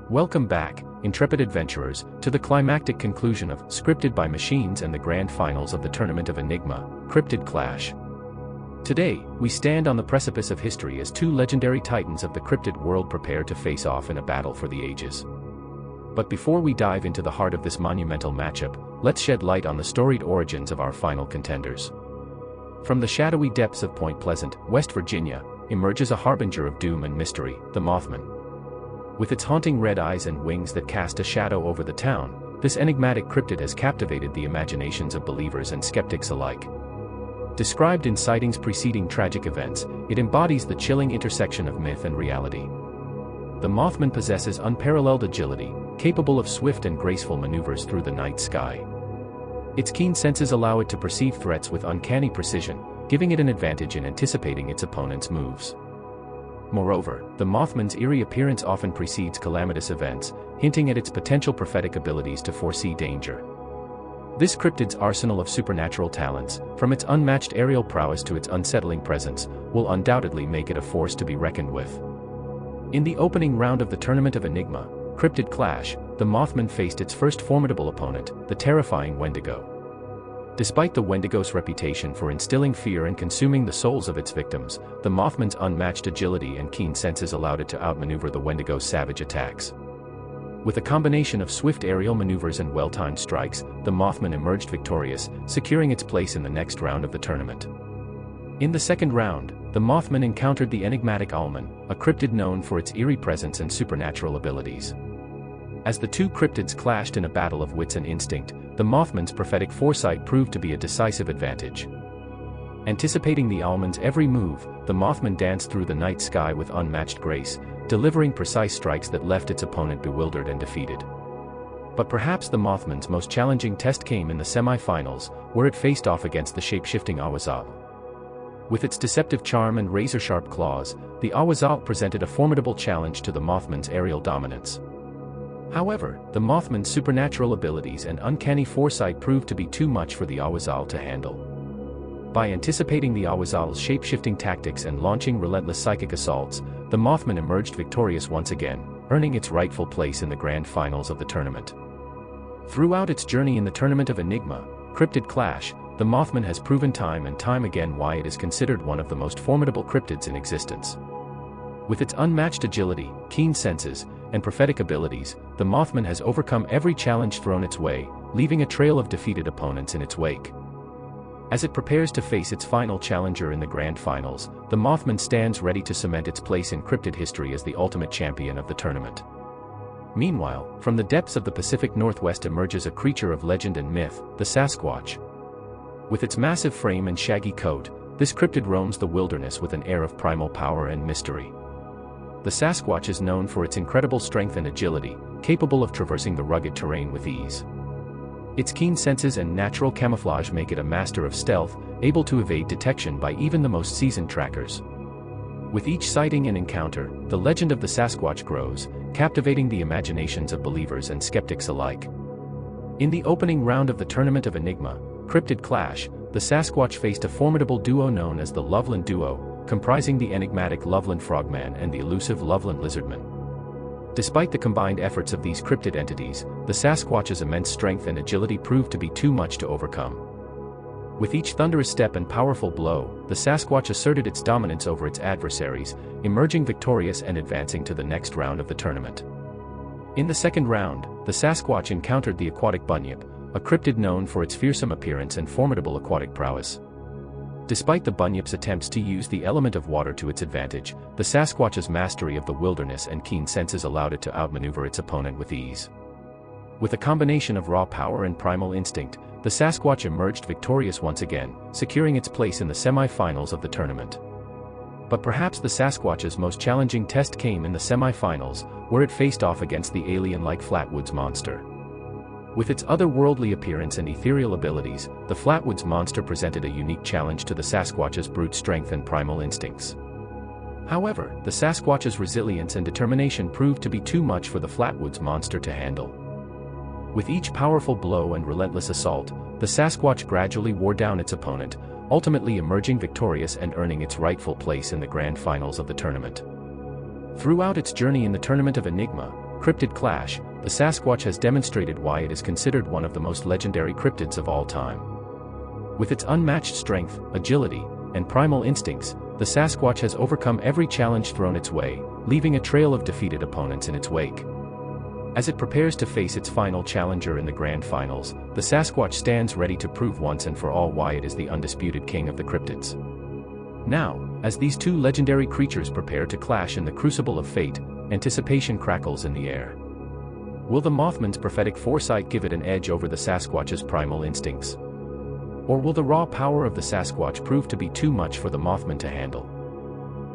Welcome back, intrepid adventurers, to the climactic conclusion of Scripted by Machines and the grand finals of the tournament of Enigma, Cryptid Clash. Today, we stand on the precipice of history as two legendary titans of the cryptid world prepare to face off in a battle for the ages. But before we dive into the heart of this monumental matchup, let's shed light on the storied origins of our final contenders. From the shadowy depths of Point Pleasant, West Virginia, emerges a harbinger of doom and mystery, the Mothman. With its haunting red eyes and wings that cast a shadow over the town, this enigmatic cryptid has captivated the imaginations of believers and skeptics alike. Described in sightings preceding tragic events, it embodies the chilling intersection of myth and reality. The Mothman possesses unparalleled agility, capable of swift and graceful maneuvers through the night sky. Its keen senses allow it to perceive threats with uncanny precision, giving it an advantage in anticipating its opponent's moves. Moreover, the Mothman's eerie appearance often precedes calamitous events, hinting at its potential prophetic abilities to foresee danger. This cryptid's arsenal of supernatural talents, from its unmatched aerial prowess to its unsettling presence, will undoubtedly make it a force to be reckoned with. In the opening round of the Tournament of Enigma, Cryptid Clash, the Mothman faced its first formidable opponent, the terrifying Wendigo. Despite the Wendigo's reputation for instilling fear and consuming the souls of its victims, the Mothman's unmatched agility and keen senses allowed it to outmaneuver the Wendigo's savage attacks. With a combination of swift aerial maneuvers and well-timed strikes, the Mothman emerged victorious, securing its place in the next round of the tournament. In the second round, the Mothman encountered the enigmatic Allman, a cryptid known for its eerie presence and supernatural abilities. As the two cryptids clashed in a battle of wits and instinct, the Mothman's prophetic foresight proved to be a decisive advantage. Anticipating the Allman's every move, the Mothman danced through the night sky with unmatched grace, delivering precise strikes that left its opponent bewildered and defeated. But perhaps the Mothman's most challenging test came in the semi-finals, where it faced off against the shape-shifting Awazal. With its deceptive charm and razor-sharp claws, the Awazal presented a formidable challenge to the Mothman's aerial dominance. However, the Mothman's supernatural abilities and uncanny foresight proved to be too much for the Awazal to handle. By anticipating the Awazal's shape-shifting tactics and launching relentless psychic assaults, the Mothman emerged victorious once again, earning its rightful place in the grand finals of the tournament. Throughout its journey in the Tournament of Enigma, Cryptid Clash, the Mothman has proven time and time again why it is considered one of the most formidable cryptids in existence. With its unmatched agility, keen senses, and prophetic abilities, the Mothman has overcome every challenge thrown its way, leaving a trail of defeated opponents in its wake. As it prepares to face its final challenger in the grand finals, the Mothman stands ready to cement its place in cryptid history as the ultimate champion of the tournament. Meanwhile, from the depths of the Pacific Northwest emerges a creature of legend and myth, the Sasquatch. With its massive frame and shaggy coat, this cryptid roams the wilderness with an air of primal power and mystery. The Sasquatch is known for its incredible strength and agility, capable of traversing the rugged terrain with ease. Its keen senses and natural camouflage make it a master of stealth, able to evade detection by even the most seasoned trackers. With each sighting and encounter, the legend of the Sasquatch grows, captivating the imaginations of believers and skeptics alike. In the opening round of the Tournament of Enigma, Cryptid Clash, the Sasquatch faced a formidable duo known as the Loveland Duo, comprising the enigmatic Loveland Frogman and the elusive Loveland Lizardman. Despite the combined efforts of these cryptid entities, the Sasquatch's immense strength and agility proved to be too much to overcome. With each thunderous step and powerful blow, the Sasquatch asserted its dominance over its adversaries, emerging victorious and advancing to the next round of the tournament. In the second round, the Sasquatch encountered the aquatic Bunyip, a cryptid known for its fearsome appearance and formidable aquatic prowess. Despite the Bunyip's attempts to use the element of water to its advantage, the Sasquatch's mastery of the wilderness and keen senses allowed it to outmaneuver its opponent with ease. With a combination of raw power and primal instinct, the Sasquatch emerged victorious once again, securing its place in the semi-finals of the tournament. But perhaps the Sasquatch's most challenging test came in the semi-finals, where it faced off against the alien-like Flatwoods monster. With its otherworldly appearance and ethereal abilities, the Flatwoods monster presented a unique challenge to the Sasquatch's brute strength and primal instincts. However, the Sasquatch's resilience and determination proved to be too much for the Flatwoods monster to handle. With each powerful blow and relentless assault, the Sasquatch gradually wore down its opponent, ultimately emerging victorious and earning its rightful place in the grand finals of the tournament. Throughout its journey in the Tournament of Enigma, Cryptid clash, the Sasquatch has demonstrated why it is considered one of the most legendary cryptids of all time. With its unmatched strength, agility, and primal instincts, the Sasquatch has overcome every challenge thrown its way, leaving a trail of defeated opponents in its wake. As it prepares to face its final challenger in the grand finals, the Sasquatch stands ready to prove once and for all why it is the undisputed king of the cryptids. Now, as these two legendary creatures prepare to clash in the crucible of fate, anticipation crackles in the air. Will the Mothman's prophetic foresight give it an edge over the Sasquatch's primal instincts? Or will the raw power of the Sasquatch prove to be too much for the Mothman to handle?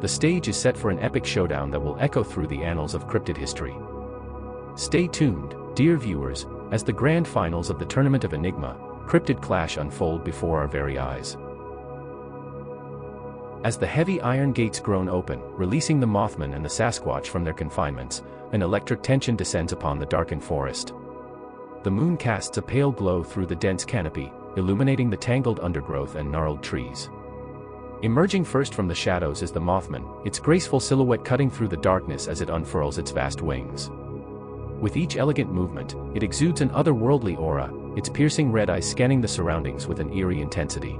The stage is set for an epic showdown that will echo through the annals of cryptid history. Stay tuned, dear viewers, as the grand finals of the Tournament of Enigma, Cryptid clash unfold before our very eyes. As the heavy iron gates groan open, releasing the Mothman and the Sasquatch from their confinements, an electric tension descends upon the darkened forest. The moon casts a pale glow through the dense canopy, illuminating the tangled undergrowth and gnarled trees. Emerging first from the shadows is the Mothman, its graceful silhouette cutting through the darkness as it unfurls its vast wings. With each elegant movement, it exudes an otherworldly aura, its piercing red eyes scanning the surroundings with an eerie intensity.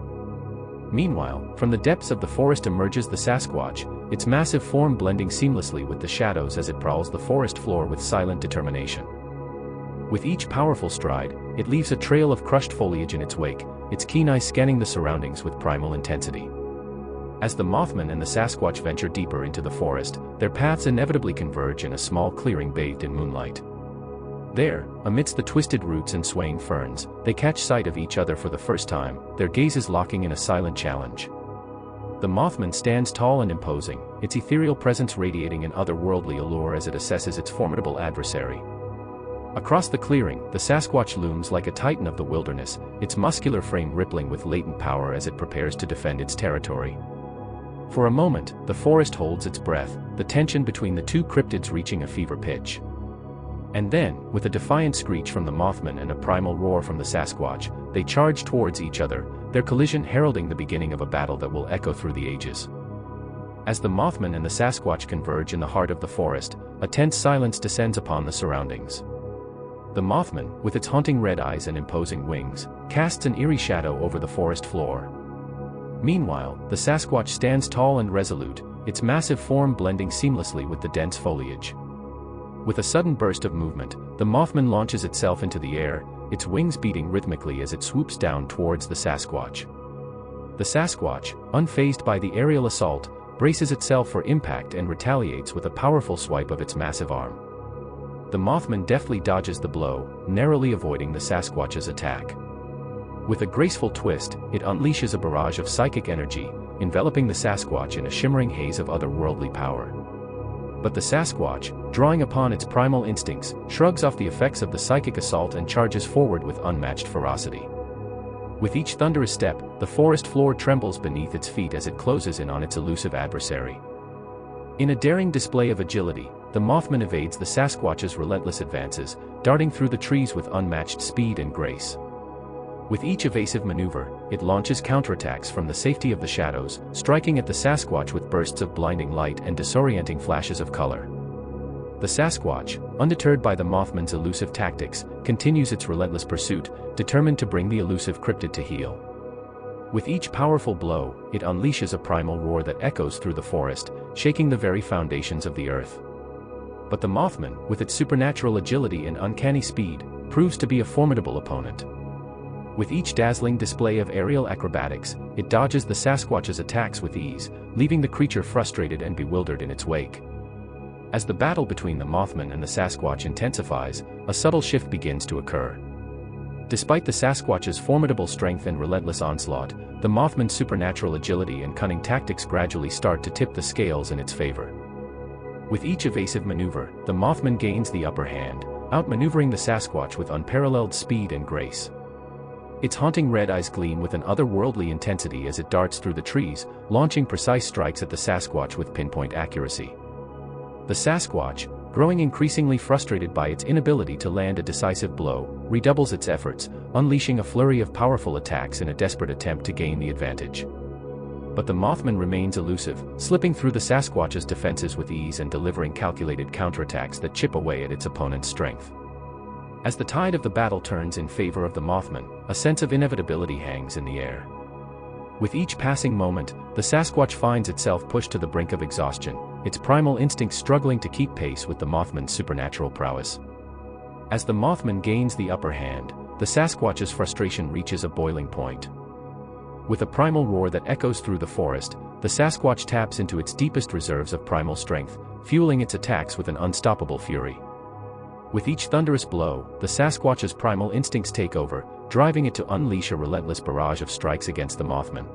Meanwhile, from the depths of the forest emerges the Sasquatch, its massive form blending seamlessly with the shadows as it prowls the forest floor with silent determination. With each powerful stride, it leaves a trail of crushed foliage in its wake, its keen eyes scanning the surroundings with primal intensity. As the Mothman and the Sasquatch venture deeper into the forest, their paths inevitably converge in a small clearing bathed in moonlight. There, amidst the twisted roots and swaying ferns, they catch sight of each other for the first time, their gazes locking in a silent challenge. The Mothman stands tall and imposing, its ethereal presence radiating an otherworldly allure as it assesses its formidable adversary. Across the clearing, the Sasquatch looms like a titan of the wilderness, its muscular frame rippling with latent power as it prepares to defend its territory. For a moment, the forest holds its breath, the tension between the two cryptids reaching a fever pitch. And then, with a defiant screech from the Mothman and a primal roar from the Sasquatch, they charge towards each other, their collision heralding the beginning of a battle that will echo through the ages. As the Mothman and the Sasquatch converge in the heart of the forest, a tense silence descends upon the surroundings. The Mothman, with its haunting red eyes and imposing wings, casts an eerie shadow over the forest floor. Meanwhile, the Sasquatch stands tall and resolute, its massive form blending seamlessly with the dense foliage. With a sudden burst of movement, the Mothman launches itself into the air, its wings beating rhythmically as it swoops down towards the Sasquatch. The Sasquatch, unfazed by the aerial assault, braces itself for impact and retaliates with a powerful swipe of its massive arm. The Mothman deftly dodges the blow, narrowly avoiding the Sasquatch's attack. With a graceful twist, it unleashes a barrage of psychic energy, enveloping the Sasquatch in a shimmering haze of otherworldly power. But the Sasquatch, drawing upon its primal instincts, shrugs off the effects of the psychic assault and charges forward with unmatched ferocity. With each thunderous step, the forest floor trembles beneath its feet as it closes in on its elusive adversary. In a daring display of agility, the Mothman evades the Sasquatch's relentless advances, darting through the trees with unmatched speed and grace. With each evasive maneuver, it launches counterattacks from the safety of the shadows, striking at the Sasquatch with bursts of blinding light and disorienting flashes of color. The Sasquatch, undeterred by the Mothman's elusive tactics, continues its relentless pursuit, determined to bring the elusive cryptid to heel. With each powerful blow, it unleashes a primal roar that echoes through the forest, shaking the very foundations of the earth. But the Mothman, with its supernatural agility and uncanny speed, proves to be a formidable opponent. With each dazzling display of aerial acrobatics, it dodges the Sasquatch's attacks with ease, leaving the creature frustrated and bewildered in its wake. As the battle between the Mothman and the Sasquatch intensifies, a subtle shift begins to occur. Despite the Sasquatch's formidable strength and relentless onslaught, the Mothman's supernatural agility and cunning tactics gradually start to tip the scales in its favor. With each evasive maneuver, the Mothman gains the upper hand, outmaneuvering the Sasquatch with unparalleled speed and grace. Its haunting red eyes gleam with an otherworldly intensity as it darts through the trees, launching precise strikes at the Sasquatch with pinpoint accuracy. The Sasquatch, growing increasingly frustrated by its inability to land a decisive blow, redoubles its efforts, unleashing a flurry of powerful attacks in a desperate attempt to gain the advantage. but the Mothman remains elusive, slipping through the Sasquatch's defenses with ease and delivering calculated counterattacks that chip away at its opponent's strength. As the tide of the battle turns in favor of the Mothman, a sense of inevitability hangs in the air. With each passing moment, the Sasquatch finds itself pushed to the brink of exhaustion, its primal instincts struggling to keep pace with the Mothman's supernatural prowess. As the Mothman gains the upper hand, the Sasquatch's frustration reaches a boiling point. With a primal roar that echoes through the forest, the Sasquatch taps into its deepest reserves of primal strength, fueling its attacks with an unstoppable fury. With each thunderous blow, the Sasquatch's primal instincts take over, driving it to unleash a relentless barrage of strikes against the Mothman.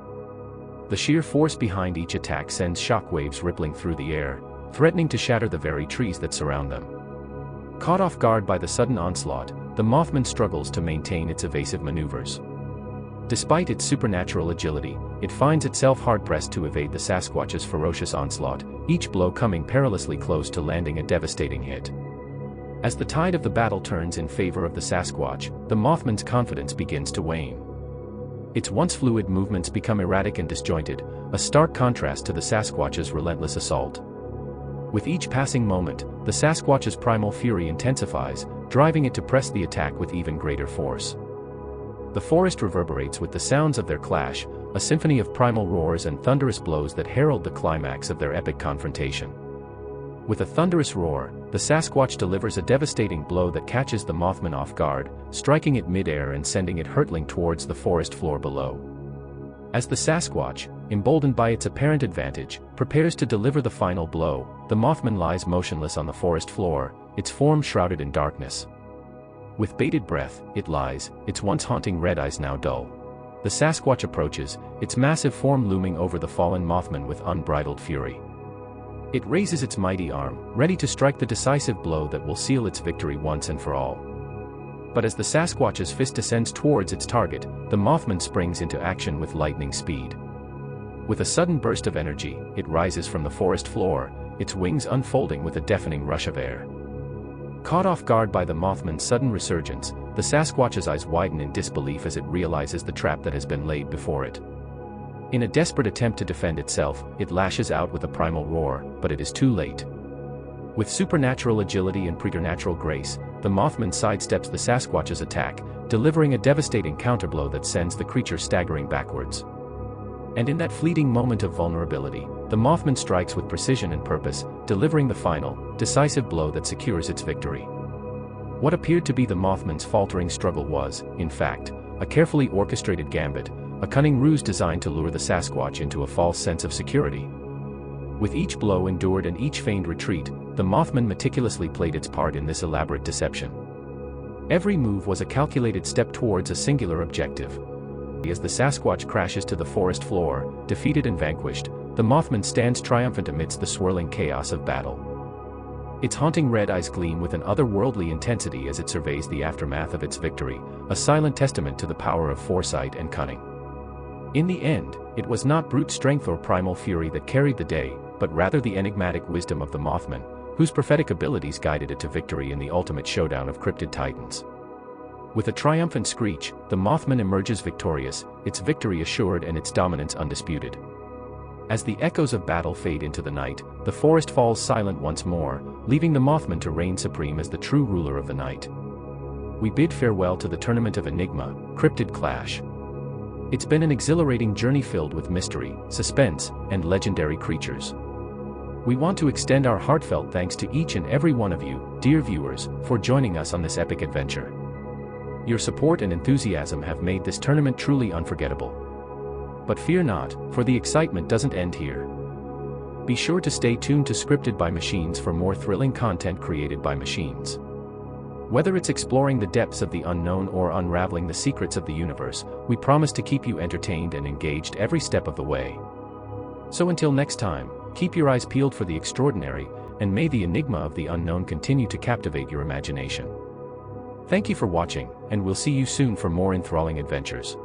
The sheer force behind each attack sends shockwaves rippling through the air, threatening to shatter the very trees that surround them. Caught off guard by the sudden onslaught, the Mothman struggles to maintain its evasive maneuvers. Despite its supernatural agility, it finds itself hard-pressed to evade the Sasquatch's ferocious onslaught, each blow coming perilously close to landing a devastating hit. As the tide of the battle turns in favor of the Sasquatch, the Mothman's confidence begins to wane. Its once fluid movements become erratic and disjointed, a stark contrast to the Sasquatch's relentless assault. With each passing moment, the Sasquatch's primal fury intensifies, driving it to press the attack with even greater force. The forest reverberates with the sounds of their clash, a symphony of primal roars and thunderous blows that herald the climax of their epic confrontation. With a thunderous roar, the Sasquatch delivers a devastating blow that catches the Mothman off guard, striking it mid-air and sending it hurtling towards the forest floor below. As the Sasquatch, emboldened by its apparent advantage, prepares to deliver the final blow, the Mothman lies motionless on the forest floor, its form shrouded in darkness. With bated breath, it lies, its once haunting red eyes now dull. The Sasquatch approaches, its massive form looming over the fallen Mothman with unbridled fury. It raises its mighty arm, ready to strike the decisive blow that will seal its victory once and for all. But as the Sasquatch's fist descends towards its target, the Mothman springs into action with lightning speed. With a sudden burst of energy, it rises from the forest floor, its wings unfolding with a deafening rush of air. Caught off guard by the Mothman's sudden resurgence, the Sasquatch's eyes widen in disbelief as it realizes the trap that has been laid before it. In a desperate attempt to defend itself, it lashes out with a primal roar, but it is too late. With supernatural agility and preternatural grace, the Mothman sidesteps the Sasquatch's attack, delivering a devastating counterblow that sends the creature staggering backwards. And in that fleeting moment of vulnerability, the Mothman strikes with precision and purpose, delivering the final, decisive blow that secures its victory. What appeared to be the Mothman's faltering struggle was, in fact, a carefully orchestrated gambit, a cunning ruse designed to lure the Sasquatch into a false sense of security. With each blow endured and each feigned retreat, the Mothman meticulously played its part in this elaborate deception. Every move was a calculated step towards a singular objective. As the Sasquatch crashes to the forest floor, defeated and vanquished, the Mothman stands triumphant amidst the swirling chaos of battle. Its haunting red eyes gleam with an otherworldly intensity as it surveys the aftermath of its victory, a silent testament to the power of foresight and cunning. In the end, it was not brute strength or primal fury that carried the day, but rather the enigmatic wisdom of the Mothman, whose prophetic abilities guided it to victory in the ultimate showdown of cryptid titans. With a triumphant screech, the Mothman emerges victorious, its victory assured and its dominance undisputed. As the echoes of battle fade into the night, the forest falls silent once more, leaving the Mothman to reign supreme as the true ruler of the night. We bid farewell to the tournament of Enigma, Cryptid Clash. It's been an exhilarating journey filled with mystery, suspense, and legendary creatures. We want to extend our heartfelt thanks to each and every one of you, dear viewers, for joining us on this epic adventure. Your support and enthusiasm have made this tournament truly unforgettable. But fear not, for the excitement doesn't end here. Be sure to stay tuned to Scripted by Machines for more thrilling content created by machines. Whether it's exploring the depths of the unknown or unraveling the secrets of the universe, we promise to keep you entertained and engaged every step of the way. So until next time, keep your eyes peeled for the extraordinary, and may the enigma of the unknown continue to captivate your imagination. Thank you for watching, and we'll see you soon for more enthralling adventures.